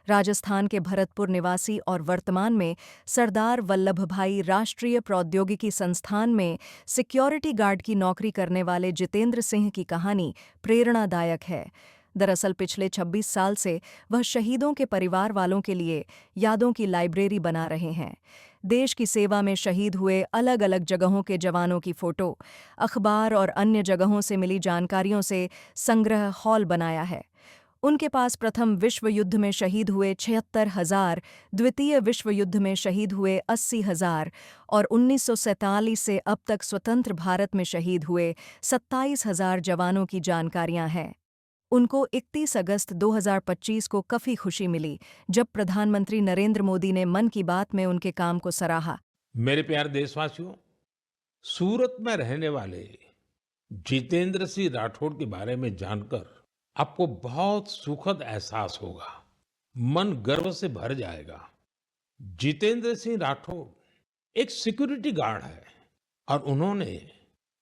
राजस्थान के भरतपुर निवासी और वर्तमान में सरदार वल्लभ भाई राष्ट्रीय प्रौद्योगिकी संस्थान में सिक्योरिटी गार्ड की नौकरी करने वाले जितेंद्र सिंह की कहानी प्रेरणादायक है। दरअसल पिछले 26 साल से वह शहीदों के परिवार वालों के लिए यादों की लाइब्रेरी बना रहे हैं। देश की सेवा में शहीद हुए अलग अलग जगहों के जवानों की फोटो, अखबार और अन्य जगहों से मिली जानकारियों से संग्रह हॉल बनाया है। उनके पास प्रथम विश्व युद्ध में शहीद हुए 76,000, द्वितीय विश्व युद्ध में शहीद हुए 80,000 और 1947 से अब तक स्वतंत्र भारत में शहीद हुए 27,000 जवानों की जानकारियां हैं। उनको 31 अगस्त 2025 को काफी खुशी मिली जब प्रधानमंत्री नरेंद्र मोदी ने मन की बात में उनके काम को सराहा। मेरे प्यारे देशवासियों, सूरत में रहने वाले जितेंद्र सिंह राठौड़ के बारे में जानकर आपको बहुत सुखद एहसास होगा। मन गर्व से भर जाएगा। जितेंद्र सिंह राठौड़ एक सिक्योरिटी गार्ड है और उन्होंने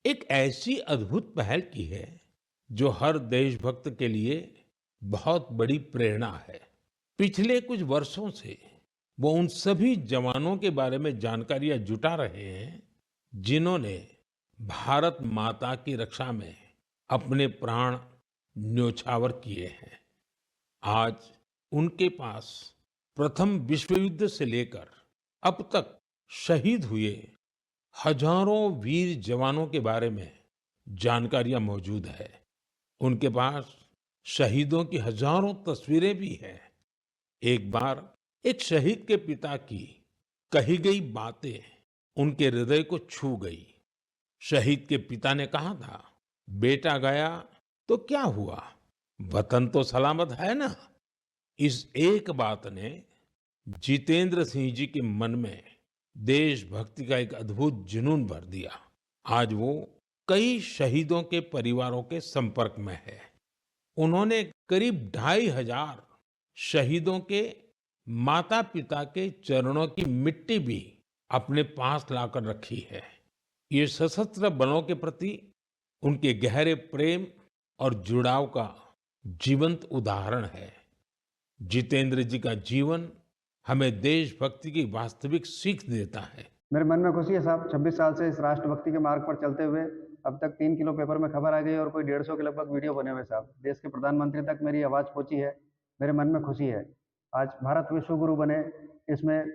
एक ऐसी अद्भुत पहल की है जो हर देशभक्त के लिए बहुत बड़ी प्रेरणा है। पिछले कुछ वर्षों से वो उन सभी जवानों के बारे में जानकारियां जुटा रहे हैं जिन्होंने भारत माता की रक्षा में अपने प्राण न्योछावर किए हैं। आज उनके पास प्रथम विश्व युद्ध से लेकर अब तक शहीद हुए हजारों वीर जवानों के बारे में जानकारियां मौजूद है। उनके पास शहीदों की हजारों तस्वीरें भी हैं। एक बार एक शहीद के पिता की कही गई बातें उनके हृदय को छू गई। शहीद के पिता ने कहा था, बेटा गया तो क्या हुआ, वतन तो सलामत है ना। इस एक बात ने जितेंद्र सिंह जी के मन में देशभक्ति का एक अद्भुत जुनून भर दिया। आज वो कई शहीदों के परिवारों के संपर्क में है। उन्होंने करीब 2,500 शहीदों के माता पिता के चरणों की मिट्टी भी अपने पास लाकर रखी है। ये सशस्त्र बलों के प्रति उनके गहरे प्रेम और जुड़ाव का जीवंत उदाहरण है। जितेंद्र जी का जीवन हमें देशभक्ति की वास्तविक सीख देता है। मेरे मन में खुशी है साहब, 26 साल से इस राष्ट्रभक्ति के मार्ग पर चलते हुए अब तक 3 किलो पेपर में खबर आ गई और कोई 150 के लगभग वीडियो बने हुए साहब। देश के प्रधानमंत्री तक मेरी आवाज़ पहुंची है। मेरे मन में खुशी है। आज भारत विश्व गुरु बने, इसमें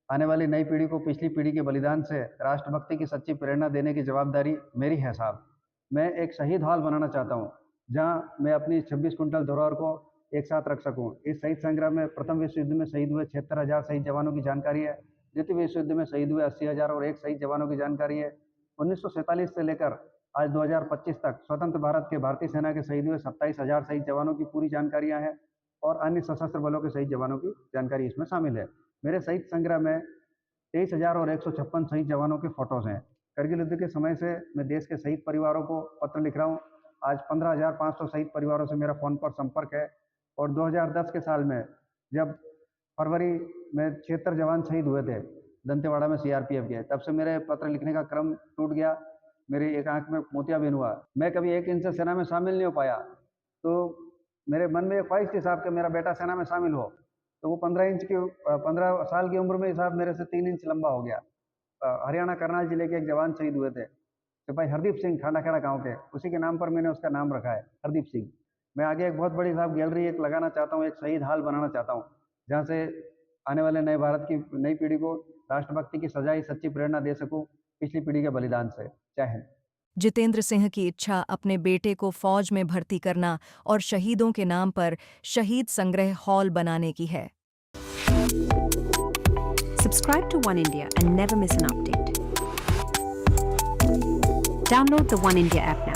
आने वाली नई पीढ़ी को पिछली पीढ़ी के बलिदान से राष्ट्रभक्ति की सच्ची प्रेरणा देने की जवाबदारी मेरी है साहब। मैं एक शहीद हॉल बनाना चाहता हूँ जहाँ मैं अपनी 26 कुंटल धरोहर को एक साथ रख सकूँ। इस शहीद संग्राम में प्रथम विश्व युद्ध में शहीद हुए 76,000 शहीद जवानों की जानकारी है। द्वितीय विश्व युद्ध में शहीद हुए 80,000 और एक शहीद जवानों की जानकारी है। 1947 से लेकर आज 2025 तक स्वतंत्र भारत के भारतीय सेना के शहीद हुए 27,000 शहीद जवानों की पूरी जानकारियां हैं और अन्य सशस्त्र बलों के शहीद जवानों की जानकारी इसमें शामिल है। मेरे शहीद संग्रह में 23,000 और 156 शहीद जवानों के फोटोज हैं। करगिल युद्ध के समय से मैं देश के शहीद परिवारों को पत्र लिख रहा हूँ। आज 15,500 शहीद परिवारों से मेरा फोन पर संपर्क है और 2010 के साल में जब फरवरी में 76 जवान शहीद हुए थे दंतेवाड़ा में सीआरपीएफ के, तब से मेरे पत्र लिखने का क्रम टूट गया। मेरी एक आंख में मोतियाबिंद हुआ। मैं कभी 1 इंच से सेना में शामिल नहीं हो पाया, तो मेरे मन में एक ख्वाहिश थी साहब कि मेरा बेटा सेना में शामिल हो। तो वो 15 साल की उम्र में साहब मेरे से 3 इंच लंबा हो गया। हरियाणा करनाल जिले के एक जवान शहीद हुए थे, सिपाही हरदीप सिंह, खांडाखेड़ा गांव के, उसी के नाम पर मैंने उसका नाम रखा है, हरदीप सिंह। मैं आगे एक बहुत बड़ी साहब गैलरी एक लगाना चाहता हूँ, एक शहीद हॉल बनाना चाहता हूँ जहाँ से आने वाले नए भारत की नई पीढ़ी को राष्ट्रभक्ति की सजाई सच्ची प्रेरणा दे सकूं पिछली पीढ़ी के बलिदान से। जय हिंद। जितेंद्र सिंह की इच्छा अपने बेटे को फौज में भर्ती करना और शहीदों के नाम पर शहीद संग्रह हॉल बनाने की है। Subscribe to One India and never miss an update. Download the One India app now.